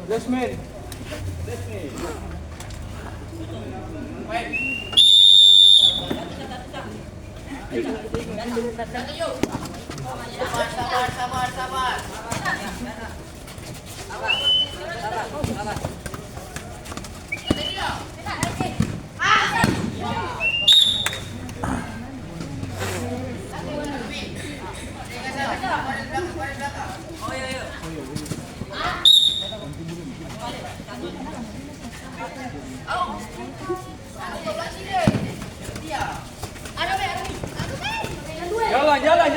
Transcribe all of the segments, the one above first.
Desmin. Sabar. Jalan.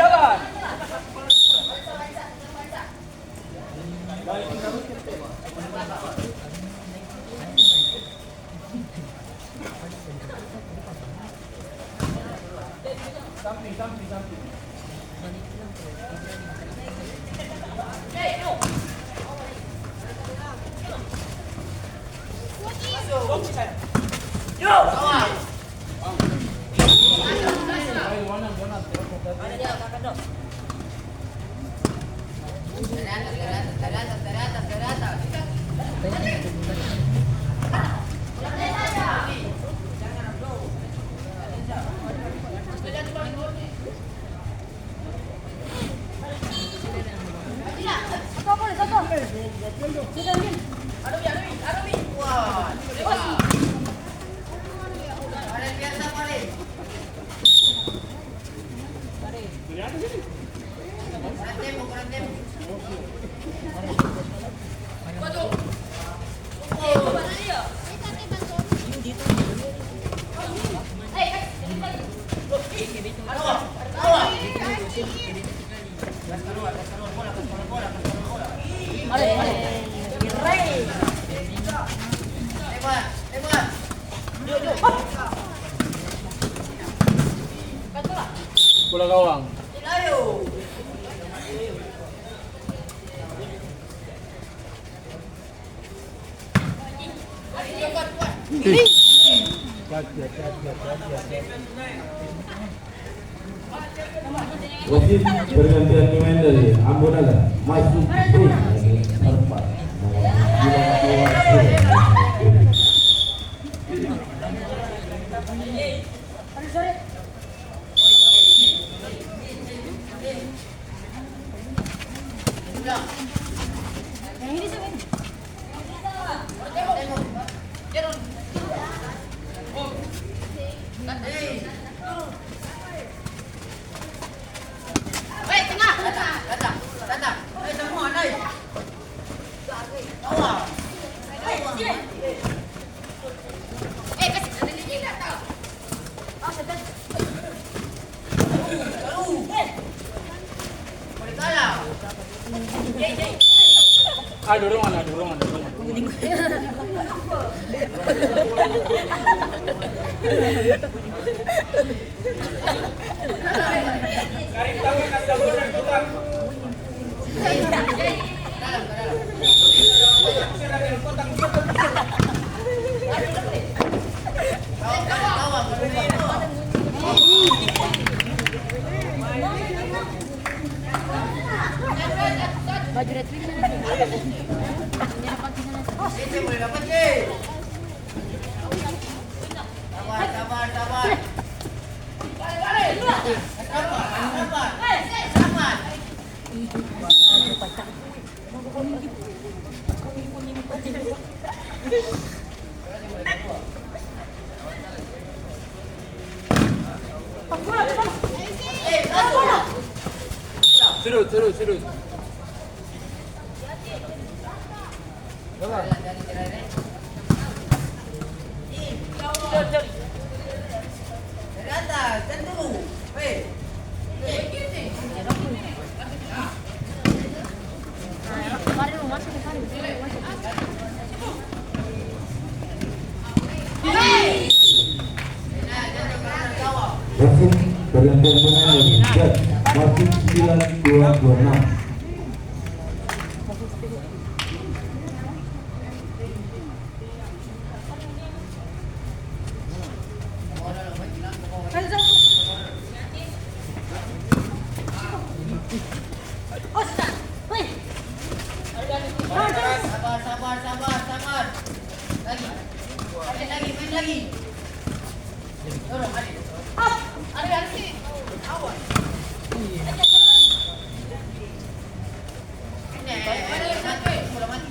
Bola gawang. Wasit bergantian pemain dari Ambonaga masuk tempat Dorongan. Baju retweet Boleh dapat, Sabar. Serius. Dari atas, dan dulu. kemarin lu masuk kemarin. wasit bergantian pemain dari dan wasit 9226. Sabar. lagi. Dorong, Adi. Adi sih. Awas. Ini, bola mati.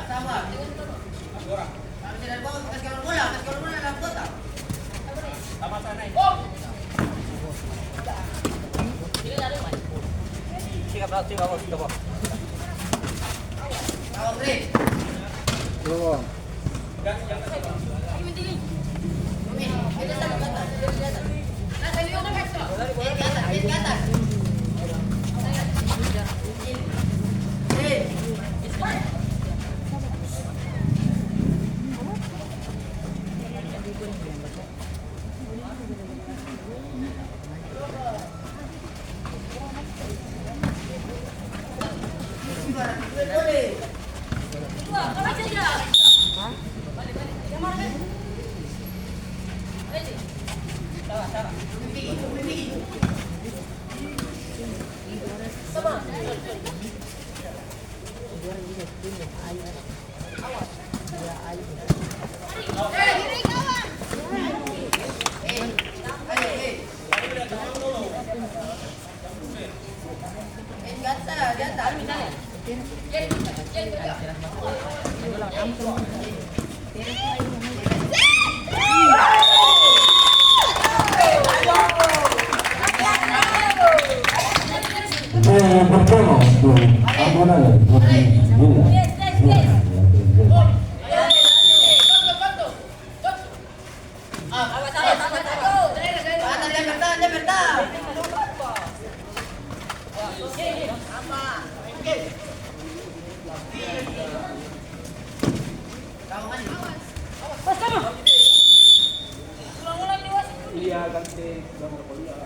Sabar. Kalau tidak bawa, kasih bola dalam kotak. Sama sana. Sikat bos, coba. Tahu, Green. Dorong. Pertama untuk Ambonagara Iya, ganti nomor kuliah.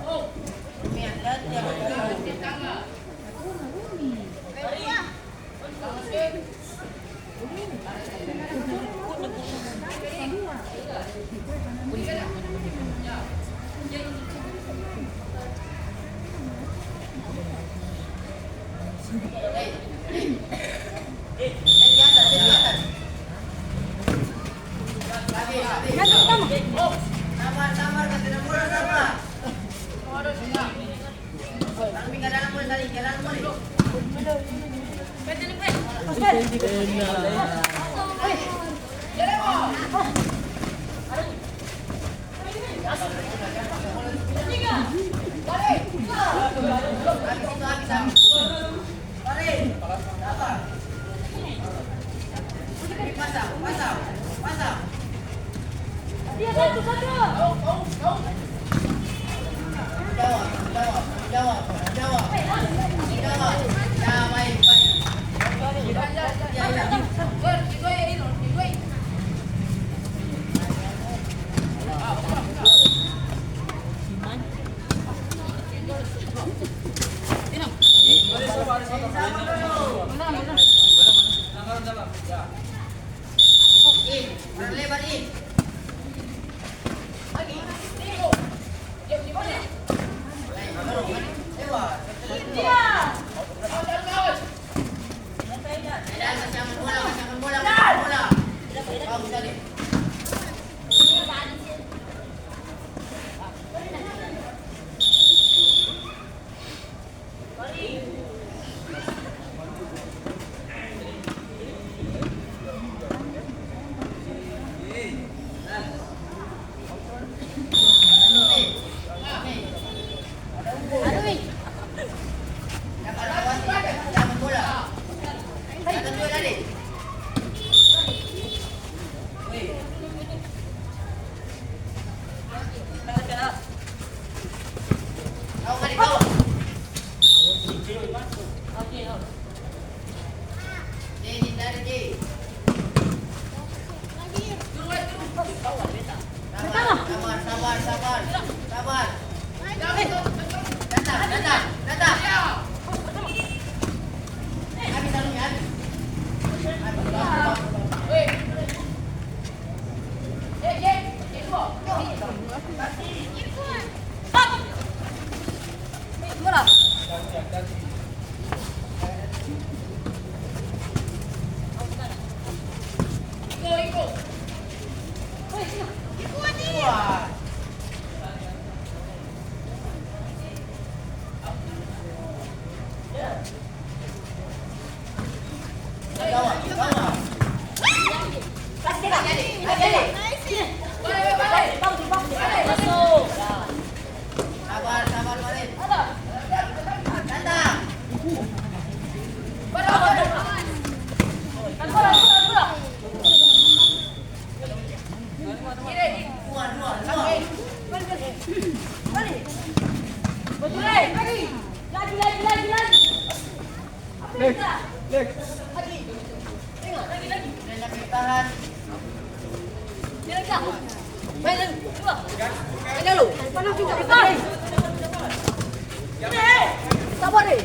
Sabar, kasih bola sabar. Kami kadang boleh tadi, jalan boleh. Pasang. Dia satu. Jawab. Ya, baik. Lebar in. Sabar. Datang. Habis salungnya, habis. Lagi. Lagi. Leg. Leg. Lagi. Tengok, lagi. Dan lagi tahan. Dia lagi. Main lagi. Dua. Main dulu. Panas juga. Sabar deh.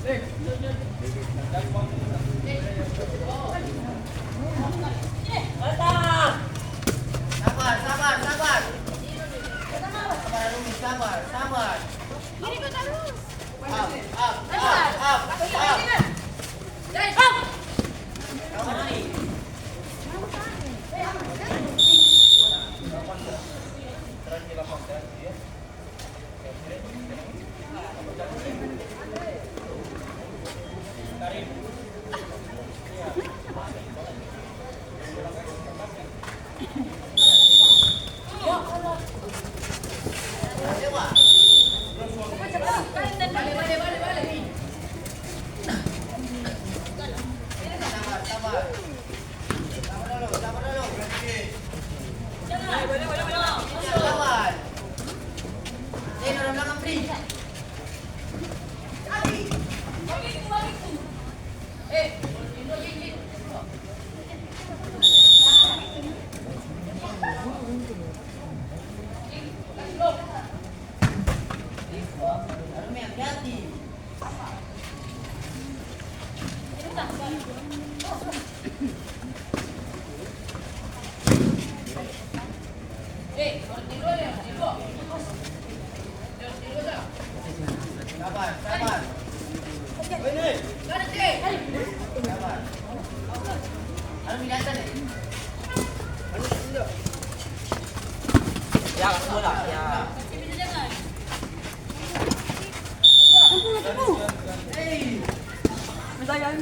Leg. Sabar, sabar, sabar. Sabar Rumi, sabar, sabar. Up, up, up, up, up. Kamu ni. Dewa. Balik. Sabar, sabar. Sabar dulu. Lawan. Ini orang belakang free. Rumi, hati-hati. Sabar, sabar. Sabar. Rumi datang ni. Ya, bola. Ya. Hey. Jalan,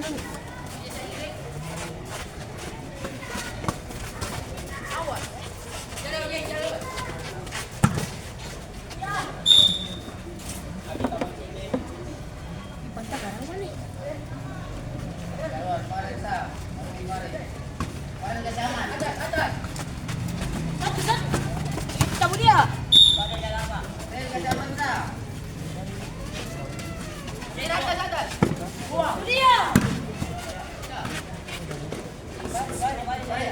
mari sa. Mari. Mari ke zaman. Cabut dia. Mari ke zaman sa. Cabut dia. Mari.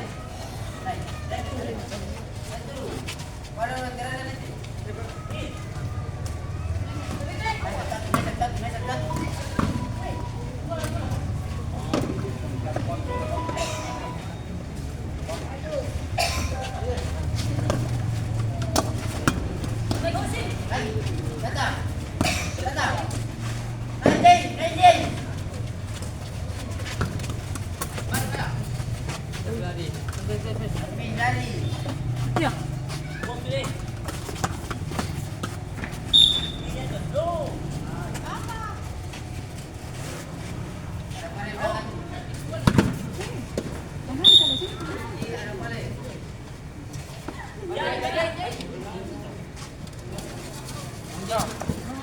Naik dulu. Mari orang jalan nanti. Naik dekat. Datang. Naik. Lari. Ya. Mari belakang. Ada balik.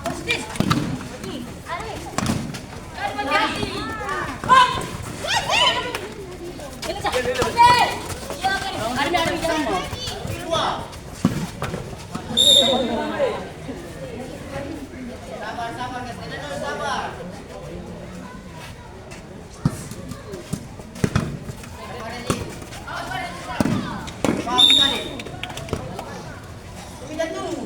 Positif. Lari. Ada jalan mau. Keluar. Sabar, guys. Kita dulu sabar. Mari ni. Pak, mari. Minta tunggu.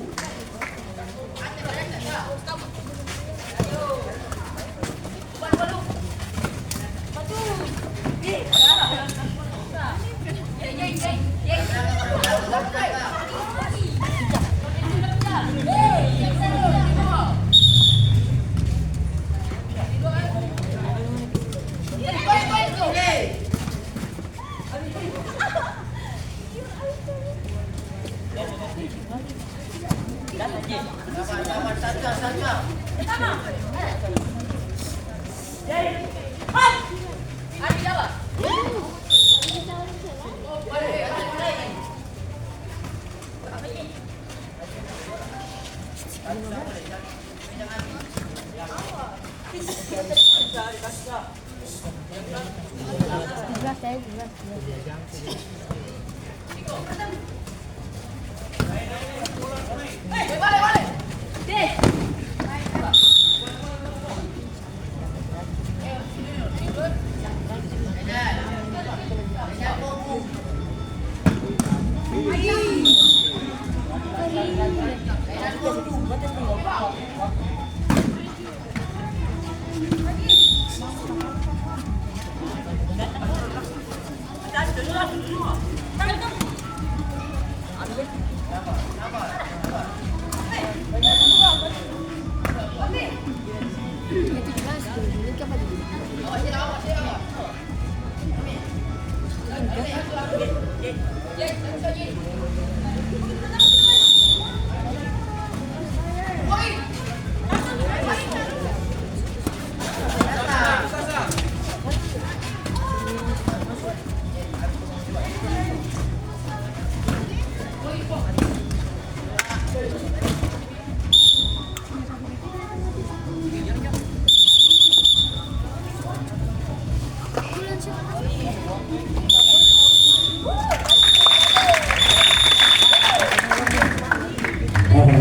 Sabar, saja. Itu jelas ini apa dulu?